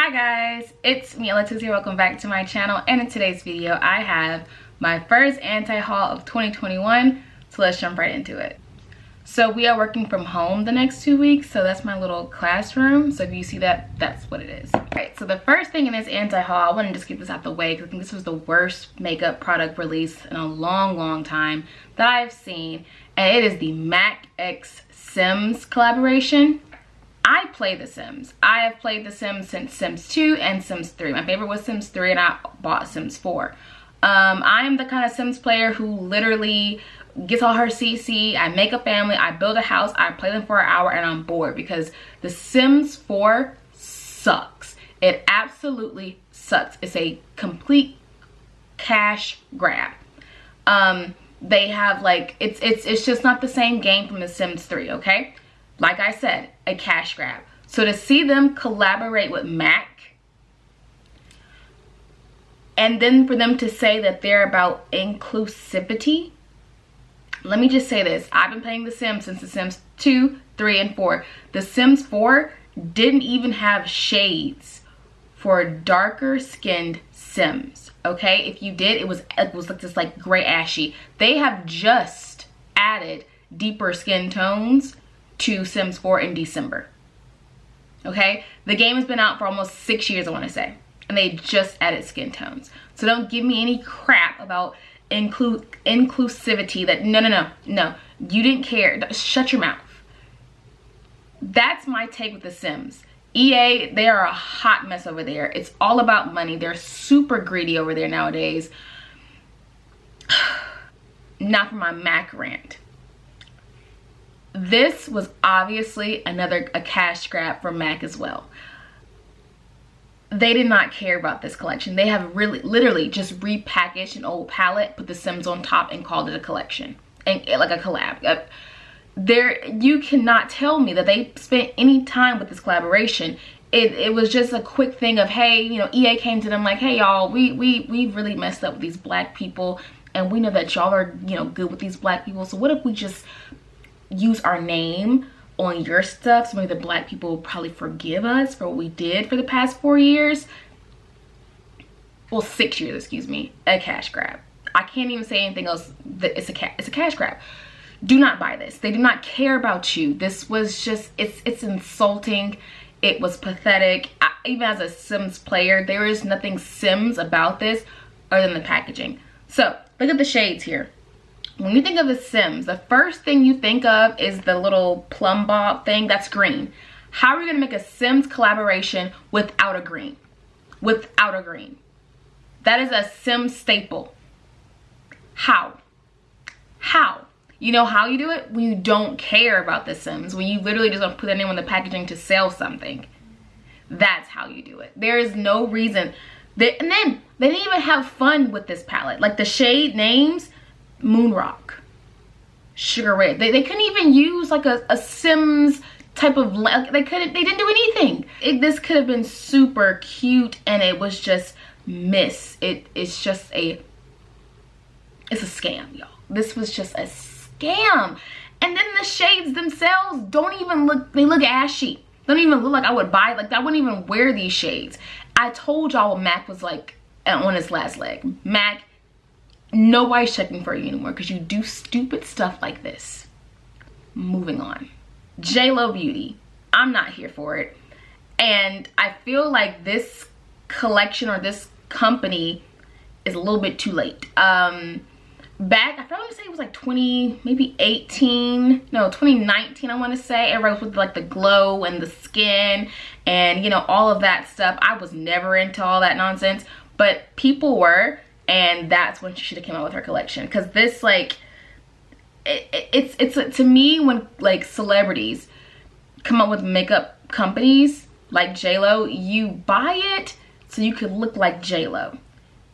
Hi guys, it's me Alexis here. Welcome back to my channel, and in today's video I have my first anti-haul of 2021, so let's jump right into it. So we are working from home the next 2 weeks, so that's my little classroom. So if you see that, that's what it is. Alright, so the first thing in this anti-haul, I want to just get this out the way because I think this was the worst makeup product release in a long time that I've seen, and it is the MAC x Sims collaboration. I play The Sims. I have played The Sims since Sims 2 and Sims 3. My favorite was Sims 3 and I bought Sims 4. I'm the kind of Sims player who literally gets all her CC, I make a family, I build a house, I play them for an hour and I'm bored because The Sims 4 sucks. It absolutely sucks. It's a complete cash grab. They have like, it's just not the same game from The Sims 3, okay? Like I said, a cash grab. So to see them collaborate with MAC, and then for them to say that they're about inclusivity, let me just say this. I've been playing The Sims since The Sims 2, 3, and 4. The Sims 4 didn't even have shades for darker skinned Sims, okay? If you did, it was like this like gray ashy. They have just added deeper skin tones to Sims 4 in December. Okay, the game has been out for almost 6 years, I want to say, and they just added skin tones. So don't give me any crap about inclusivity. That no, you didn't care. Shut your mouth. That's my take with The Sims. EA, they are a hot mess over there. It's all about money. They're super greedy over there nowadays. Not for my MAC rant. This was obviously a cash grab for MAC as well. They did not care about this collection. They have literally just repackaged an old palette, put The Sims on top, and called it a collection, and like a collab. You cannot tell me that they spent any time with this collaboration. It was just a quick thing of, hey, you know, EA came to them like, hey y'all, we really messed up with these black people, and we know that y'all are, you know, good with these black people, so what if we just use our name on your stuff so maybe the black people will probably forgive us for what we did for the past 4 years. Well, 6 years, excuse me. A cash grab. I can't even say anything else. It's a cash grab. Do not buy this. They do not care about you. This was just, it's insulting. It was pathetic. Even as a Sims player, there is nothing Sims about this other than the packaging. So look at the shades here. When you think of The Sims, the first thing you think of is the little plum bob thing. That's green. How are we gonna make a Sims collaboration without a green? Without a green. That is a Sims staple. How? How? You know how you do it? When you don't care about The Sims. When you literally just want to put their name on the packaging to sell something. That's how you do it. There is no reason. And then they didn't even have fun with this palette. Like the shade names, Moonrock, Sugar Red. They couldn't even use like a Sims type of, they didn't do anything. This could have been super cute, and it was just it's a scam, y'all. This was just a scam. And then the shades themselves don't even look, they look ashy. They don't even look like I would buy, like I wouldn't even wear these shades. I told y'all what MAC was like on its last leg. MAC, nobody's checking for you anymore because you do stupid stuff like this. Moving on. JLo Beauty. I'm not here for it. And I feel like this collection or this company is a little bit too late. Back, I want to say it was like 2019, I want to say. Everybody was with like the glow and the skin and, you know, all of that stuff. I was never into all that nonsense, but people were. And that's when she should have came out with her collection. Because this, like, it's to me, when like celebrities come up with makeup companies like JLo, you buy it so you could look like JLo.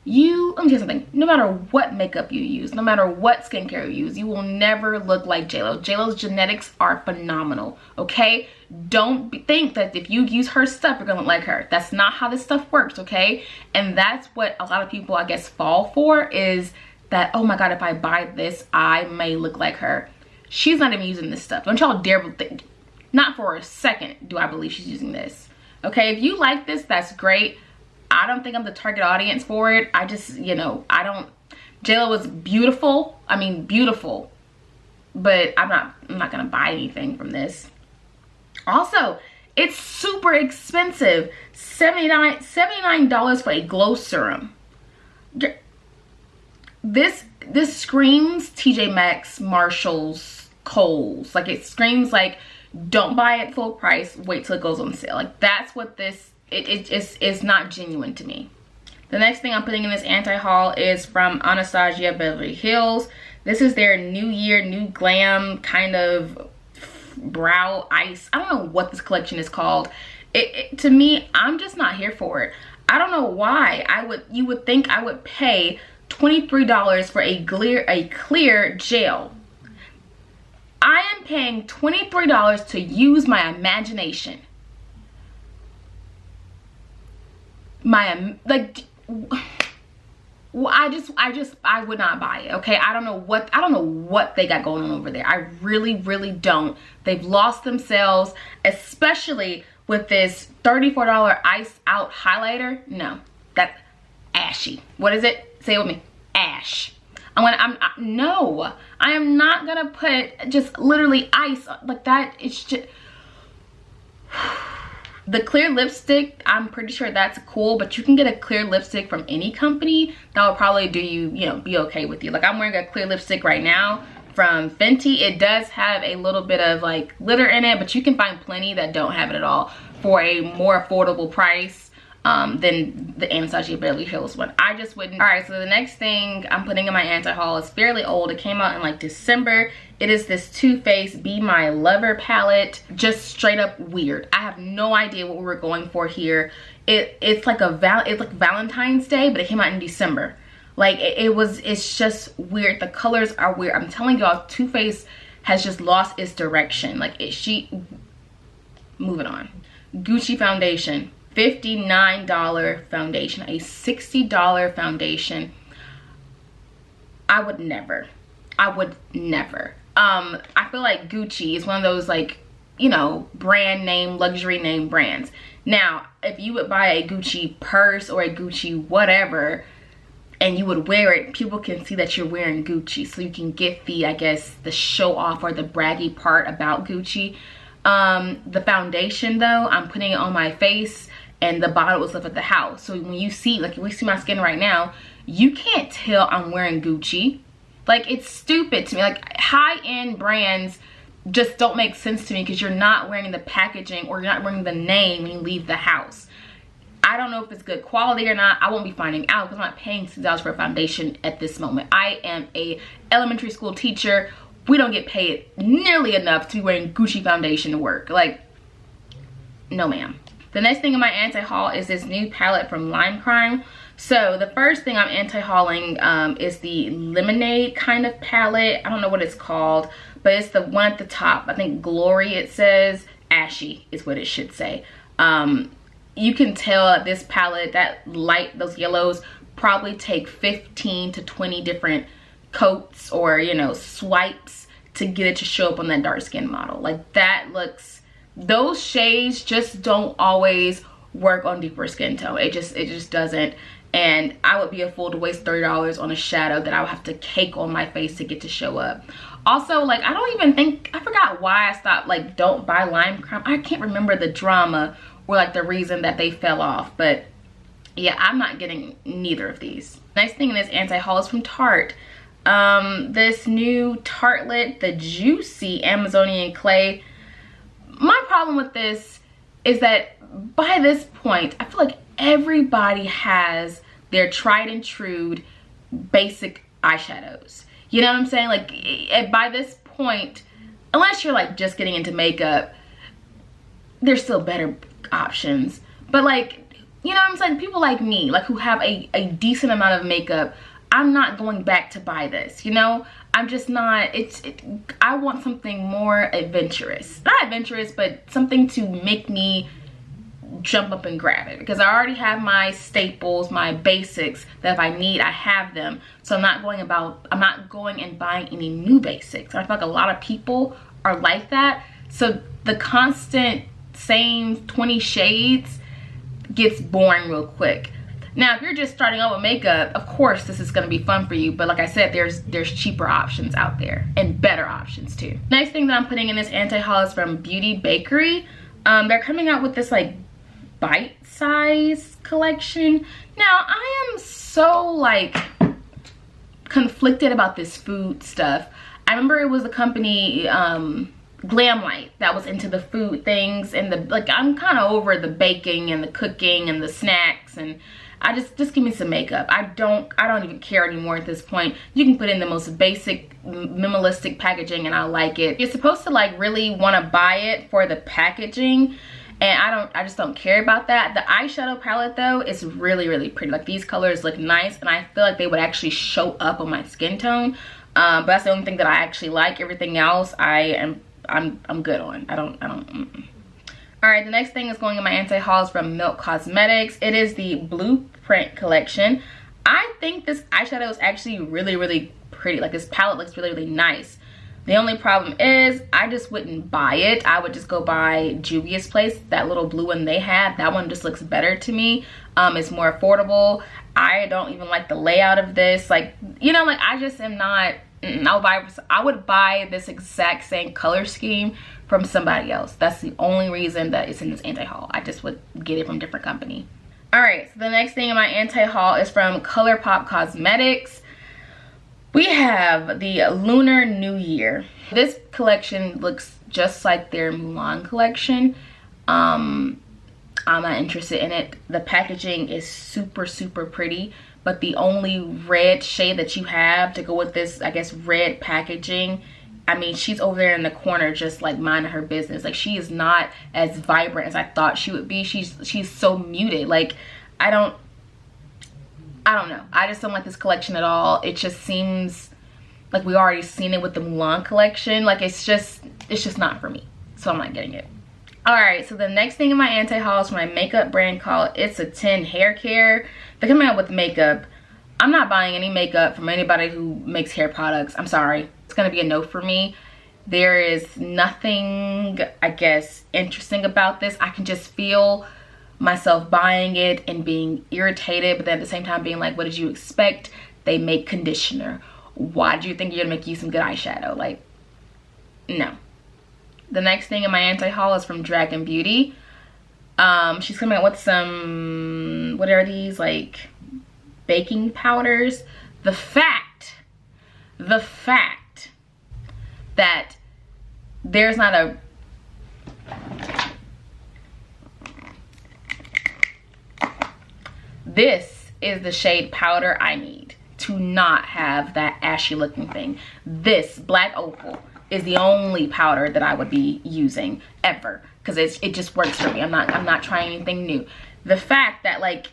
Let me tell you something. No matter what makeup you use, no matter what skincare you use, you will never look like JLo. JLo's genetics are phenomenal, okay? Don't think that if you use her stuff, you're gonna look like her. That's not how this stuff works, okay? And that's what a lot of people, I guess, fall for, is that, oh my God, if I buy this, I may look like her. She's not even using this stuff. Don't y'all dare think. Not for a second do I believe she's using this. Okay, if you like this, that's great. I don't think I'm the target audience for it. I just, you know, I don't. JLo was beautiful. I mean, beautiful. But I'm not gonna buy anything from this. Also, it's super expensive. $79 for a glow serum. This screams TJ Maxx, Marshalls, Kohl's. Like, it screams like, don't buy it full price, wait till it goes on sale. Like, that's what this, it just is not genuine to me. The next thing I'm putting in this anti-haul is from Anastasia Beverly Hills. This is their New Year, New Glam kind of brow ice. I don't know what this collection is called. To me, I'm just not here for it. I don't know why you would think I would pay $23 for a clear gel. I am paying $23 to use my imagination. I would not buy it. Okay, I don't know what they got going on over there. I really don't. They've lost themselves, especially with this $34 Ice Out highlighter. No, that's ashy. What is it? Say it with me. Ash. No, I am not gonna put just literally ice like that. It's just the clear lipstick. I'm pretty sure that's cool, but you can get a clear lipstick from any company that will probably do you, you know, be okay with you. Like, I'm wearing a clear lipstick right now from Fenty. It does have a little bit of like glitter in it, but you can find plenty that don't have it at all for a more affordable price than the Anastasia Beverly Hills one. I just wouldn't. All right, so the next thing I'm putting in my anti-haul is fairly old. It came out in like December. It is this Too Faced Be My Lover palette. Just straight up weird. I have no idea what we were going for here. It's like Valentine's Day, but it came out in December. Like, it's just weird. The colors are weird. I'm telling y'all, Too Faced has just lost its direction. Like, moving on. Gucci foundation. $59 foundation, a $60 foundation. I would never. I feel like Gucci is one of those, like, you know, brand name, luxury name brands. Now, if you would buy a Gucci purse or a Gucci whatever, and you would wear it, people can see that you're wearing Gucci, so you can get the, I guess, the show off or the braggy part about Gucci. The foundation though, I'm putting it on my face, and the bottle was left at the house. So when you see, like, if we see my skin right now, you can't tell I'm wearing Gucci. Like, it's stupid to me. Like, high-end brands just don't make sense to me because you're not wearing the packaging or you're not wearing the name when you leave the house. I don't know if it's good quality or not. I won't be finding out because I'm not paying $6 for a foundation at this moment. I am a elementary school teacher. We don't get paid nearly enough to be wearing Gucci foundation to work. Like, no ma'am. The next thing in my anti-haul is this new palette from Lime Crime. So the first thing I'm anti-hauling is the lemonade kind of palette. I don't know what it's called, but it's the one at the top. I think Glory, it says. Ashy is what it should say. You can tell that this palette, that light, those yellows, probably take 15 to 20 different coats or, you know, swipes to get it to show up on that dark skin model. Like, that looks, those shades just don't always work on deeper skin tone. It just doesn't. And I would be a fool to waste $30 on a shadow that I would have to cake on my face to get to show up. Also, like, I don't even think, I forgot why I stopped, like, don't buy Lime Crime. I can't remember the drama or, like, the reason that they fell off. But yeah, I'm not getting neither of these. Next thing in this anti-haul is from Tarte. This new Tartelette, the Juicy Amazonian Clay. My problem with this is that by this point, I feel like everybody has their tried and true basic eyeshadows. You know what I'm saying? Like, by this point, unless you're like just getting into makeup, there's still better options. But, like, you know what I'm saying? People like me, like, who have a decent amount of makeup, I'm not going back to buy this, you know? I'm just not, I want something more adventurous. Not adventurous, but something to make me jump up and grab it, because I already have my staples, my basics that if I need, I have them. So I'm not going and buying any new basics. I feel like a lot of people are like that. So the constant same 20 shades gets boring real quick. Now, if you're just starting out with makeup, of course this is gonna be fun for you, but like I said, there's cheaper options out there and better options too. Next thing that I'm putting in this anti-haul is from Beauty Bakery. They're coming out with this like bite-size collection. Now, I am so like conflicted about this food stuff. I remember it was the company Glamlight that was into the food things, and the like I'm kind of over the baking and the cooking and the snacks, and I just give me some makeup. I don't even care anymore at this point. You can put in the most basic minimalistic packaging and I like it. You're supposed to like really want to buy it for the packaging, and I just don't care about that. The eyeshadow palette though is really pretty. Like these colors look nice, and I feel like they would actually show up on my skin tone. But that's the only thing that I actually like. Everything else I'm good on. I don't. All right, the next thing is going in my anti-haul is from Milk Cosmetics. It is the Blueprint collection. I think this eyeshadow is actually really pretty. Like this palette looks really nice. The only problem is I just wouldn't buy it. I would just go buy Juvia's Place, that little blue one they had. That one just looks better to me. It's more affordable. I don't even like the layout of this. Like, you know, like I just am not, I would buy this exact same color scheme from somebody else. That's the only reason that it's in this anti-haul. I just would get it from a different company. All right, so the next thing in my anti-haul is from Colourpop Cosmetics. We have the Lunar New Year. This collection looks just like their Mulan collection. I'm not interested in it. The packaging is super pretty, but the only red shade that you have to go with this, I guess, red packaging, I mean, she's over there in the corner just like minding her business. Like, she is not as vibrant as I thought she would be. She's so muted. Like, I don't know. I just don't like this collection at all. It just seems like we already seen it with the Mulan collection. Like, it's just not for me. So I'm not getting it. All right, so the next thing in my anti-haul is from my makeup brand called It's a 10 Hair Care. They're coming out with makeup. I'm not buying any makeup from anybody who makes hair products. I'm sorry. It's gonna be a no for me. There is nothing, I guess, interesting about this. I can just feel myself buying it and being irritated, but then at the same time being like, what did you expect? They make conditioner. Why do you think you're gonna make you some good eyeshadow? Like, no. The next thing in my anti-haul is from Dragon Beauty. She's coming out with some, what are these, like baking powders. The fact that there's not a this is the shade powder I need to not have that ashy looking thing. This Black Opal is the only powder that I would be using ever, because it just works for me. I'm not trying anything new. The fact that like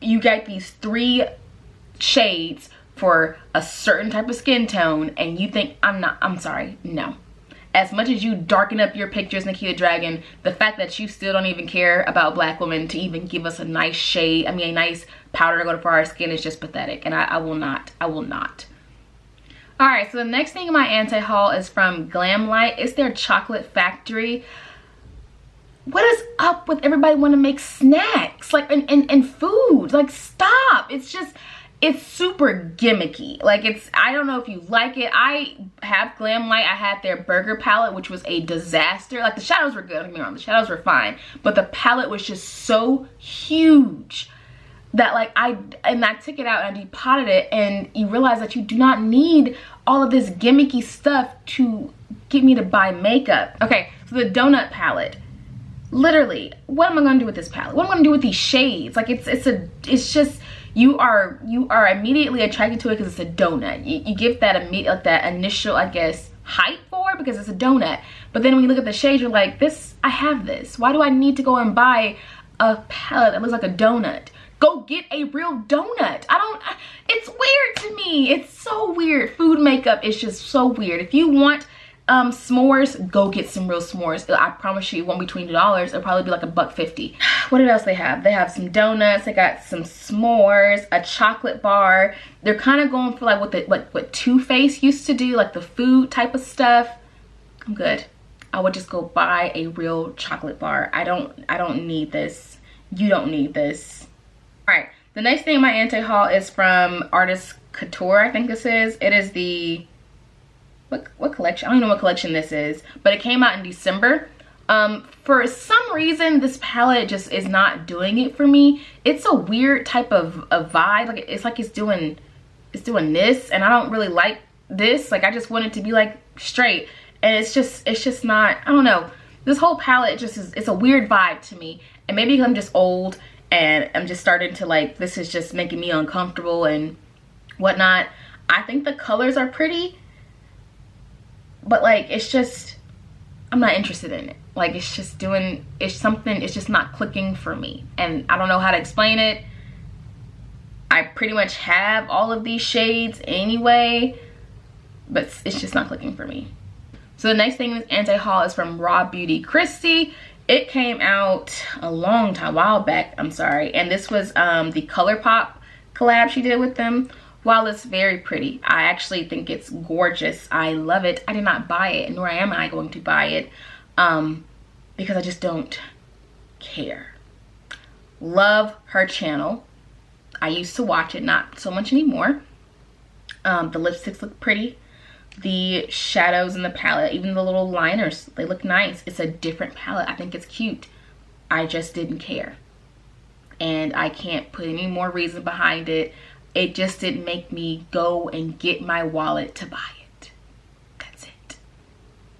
you get these 3 shades for a certain type of skin tone and you think I'm sorry, no. As much as you darken up your pictures, Nikita Dragon, the fact that you still don't even care about Black women to even give us a nice shade, I mean a nice powder to go for our skin is just pathetic, and I will not. All right, so the next thing in my anti-haul is from Glamlight. It's their Chocolate Factory. What is up with everybody want to make snacks like and food? Like, stop. It's super gimmicky. Like, I don't know if you like it. I have Glamlight. I had their burger palette, which was a disaster. Like, the shadows were good, don't get me wrong, the shadows were fine, but the palette was just so huge that like I took it out and I depotted it, and you realize that you do not need all of this gimmicky stuff to get me to buy makeup. Okay, so the donut palette. Literally, what am I gonna do with this palette? What am I gonna do with these shades? Like, it's just you are immediately attracted to it because it's a donut. You give that immediate, like that initial, I guess, hype for it because it's a donut. But then when you look at the shades, you're like, I have this. Why do I need to go and buy a palette that looks like a donut? Go get a real donut. It's weird to me. It's so weird. Food makeup is just so weird. If you want s'mores, go get some real s'mores. I promise you it won't be $20. It'll probably be like $1.50. What else they have? They have some donuts. They got some s'mores, a chocolate bar. They're kind of going for like what Too Faced used to do, like the food type of stuff. I'm good. I would just go buy a real chocolate bar. I don't need this You don't need this. All right, the next thing in my anti-haul is from Artist Couture, I think this is. It is the, what collection? I don't know what collection this is, but it came out in December. For some reason, this palette just is not doing it for me. It's a weird type of vibe. Like it's doing this, and I don't really like this. Like I just want it to be like straight, and it's just not, I don't know. This whole palette just is, it's a weird vibe to me. And maybe I'm just old and I'm just starting to like, this is just making me uncomfortable and whatnot. I think the colors are pretty, but like, it's just, I'm not interested in it. Like it's just doing, it's just not clicking for me. And I don't know how to explain it. I pretty much have all of these shades anyway, but it's just not clicking for me. So the next thing in this anti-haul is from Raw Beauty Christy. It came out a while back, I'm sorry. And this was the Colourpop collab she did with them. While it's very pretty, I actually think it's gorgeous. I love it. I did not buy it, nor am I going to buy it, because I just don't care. Love her channel. I used to watch it, not so much anymore. The lipsticks look pretty. The shadows in the palette, even the little liners, they look nice. It's a different palette. I think it's cute. I just didn't care. And I can't put any more reason behind it. It just didn't make me go and get my wallet to buy it. That's it.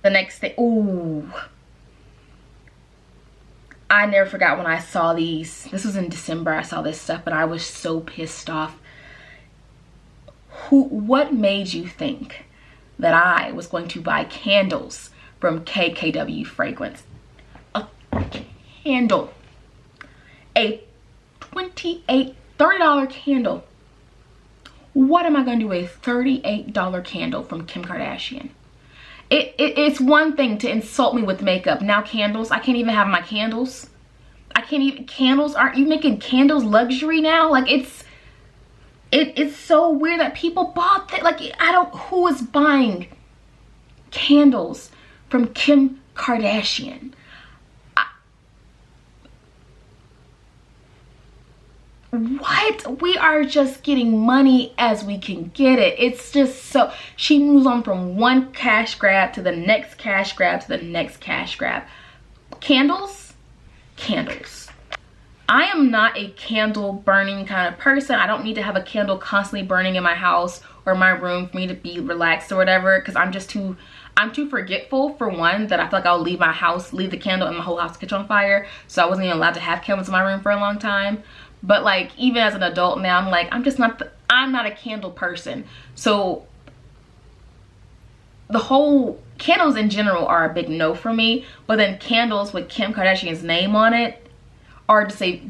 The next thing, ooh. I never forgot when I saw these. This was in December, I saw this stuff, but I was so pissed off. What made you think that I was going to buy candles from KKW Fragrance? A candle. A $30 candle. What am I going to do with a $38 candle from Kim Kardashian? It's one thing to insult me with makeup. Now candles, I can't even have my candles. I can't even, candles, aren't you making candles luxury now? Like it's so weird that people bought that. Like who is buying candles from Kim Kardashian? What? We are just getting money as we can get it. It's just so, she moves on from one cash grab to the next cash grab to the next cash grab. Candles? Candles. I am not a candle burning kind of person. I don't need to have a candle constantly burning in my house or my room for me to be relaxed or whatever, because I'm too forgetful, for one, that I feel like I'll leave my house, leave the candle and the whole house catch on fire. So I wasn't even allowed to have candles in my room for a long time. But like, even as an adult now, I'm like, I'm not a candle person. So the whole, candles in general are a big no for me. But then candles with Kim Kardashian's name on it are to say,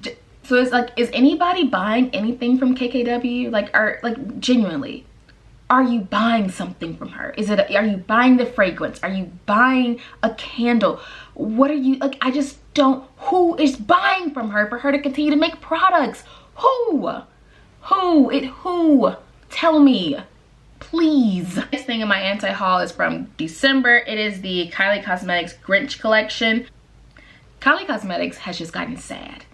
so it's like, is anybody buying anything from KKW? Like genuinely, are you buying something from her? Are you buying the fragrance? Are you buying a candle? What are you, like, I just don't, who is buying from her for her to continue to make products? Who? Tell me, please. Next thing in my anti-haul is from December. It is the Kylie Cosmetics Grinch collection. Kylie Cosmetics has just gotten sad.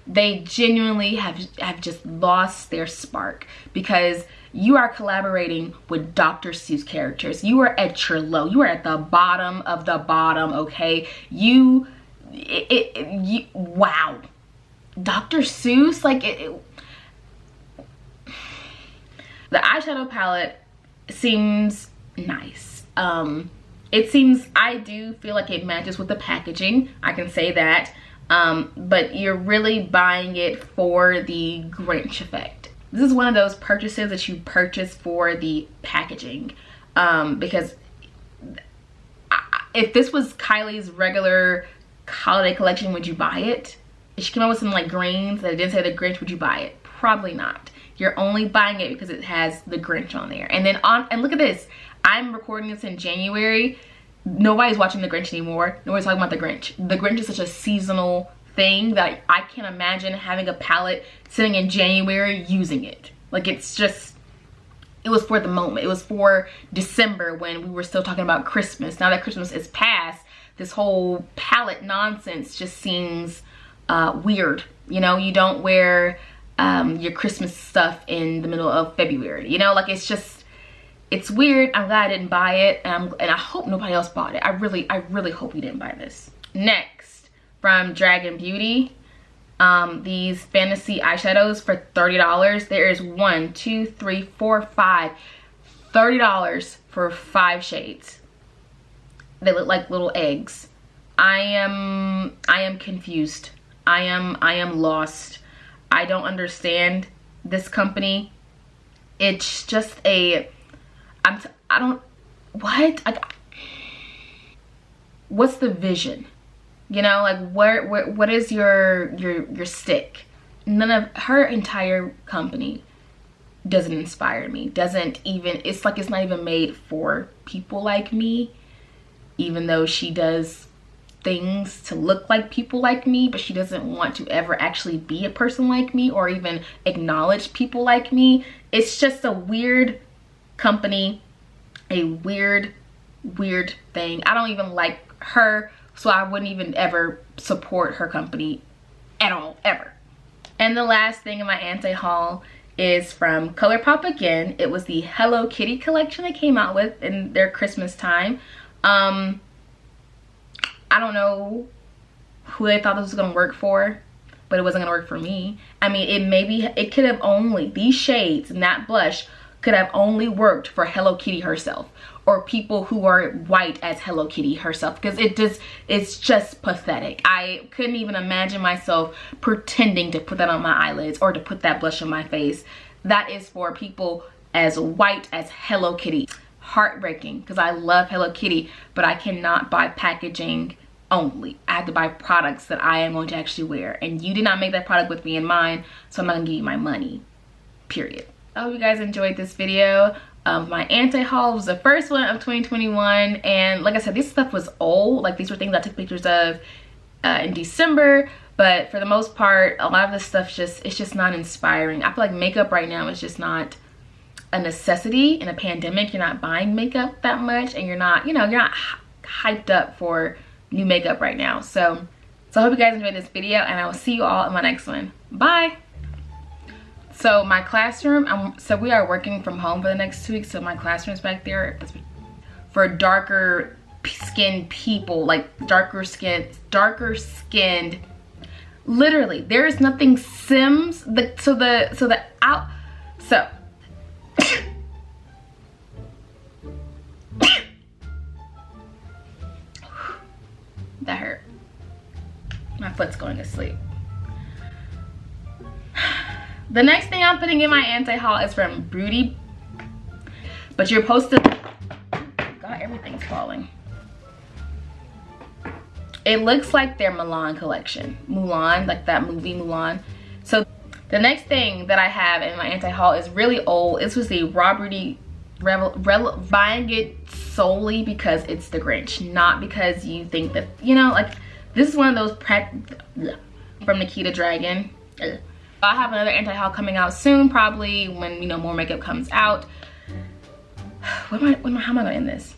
They genuinely have just lost their spark, because you are collaborating with Dr. Seuss characters. You are at your low. You are at the bottom of the bottom, okay? Wow. Dr. Seuss, like the eyeshadow palette seems nice. I do feel like it matches with the packaging. I can say that. But you're really buying it for the Grinch effect. This is one of those purchases that you purchase for the packaging, because if this was Kylie's regular holiday collection, would you buy it? If she came out with some like greens that didn't say the Grinch, would you buy it? Probably not. You're only buying it because it has the Grinch on there. And then and look at this. I'm recording this in January. Nobody's watching the Grinch anymore. Nobody's talking about the Grinch. The Grinch is such a seasonal thing that I can't imagine having a palette sitting in January using it. Like, it's just, it was for the moment. It was for December when we were still talking about Christmas. Now that Christmas is past, this whole palette nonsense just seems weird You know, you don't wear your Christmas stuff in the middle of February. You know, like it's weird. I'm glad I didn't buy it, and I hope nobody else bought it. I really hope you didn't buy this. Next, from Dragon Beauty, these fantasy eyeshadows for $30. There is 1, 2, 3, 4, 5, $30 for 5 shades. They look like little eggs. I am confused. I am lost. I don't understand this company. It's just a, I don't, what? What's the vision? You know, like what is your stick? None of her entire company doesn't inspire me. Doesn't even, it's like it's not even made for people like me, even though she does things to look like people like me, but she doesn't want to ever actually be a person like me or even acknowledge people like me. It's just a weird company, a weird thing. I don't even like her, so I wouldn't even ever support her company at all, ever. And the last thing in my anti-haul is from Colourpop again. It was the Hello Kitty collection they came out with in their Christmas time. I don't know who they thought this was gonna work for, but it wasn't gonna work for me. I mean, it could have only, these shades and that blush could have only worked for Hello Kitty herself, or people who are white as Hello Kitty herself, because it's just pathetic. I couldn't even imagine myself pretending to put that on my eyelids or to put that blush on my face. That is for people as white as Hello Kitty. Heartbreaking, because I love Hello Kitty, but I cannot buy packaging only. I have to buy products that I am going to actually wear, and you did not make that product with me in mind, so I'm not gonna give you my money, period. I hope you guys enjoyed this video. My anti-haul was the first one of 2021, and like I said, this stuff was old. Like, these were things I took pictures of in December, but for the most part, a lot of this stuff it's just not inspiring. I feel like makeup right now is just not a necessity. In a pandemic, you're not buying makeup that much, and you're not, you know, you're not hyped up for new makeup right now. So I hope you guys enjoyed this video, and I will see you all in my next one. Bye. So my classroom, so we are working from home for the next 2 weeks, so my classroom's back there. It's for darker skinned people, like darker skinned, literally, there is nothing Sims, so that hurt. My foot's going to sleep. The next thing I'm putting in my anti-haul is from Broody, but you're supposed to, God, everything's falling. It looks like their Mulan collection. Mulan, like that movie Mulan. So the next thing that I have in my anti-haul is really old. This was the Raw Broody buying it solely because it's the Grinch, not because you think that, you know, like, this is one of those from Nikita Dragon. I have another anti-haul coming out soon, probably when, you know, more makeup comes out. How am I gonna end this?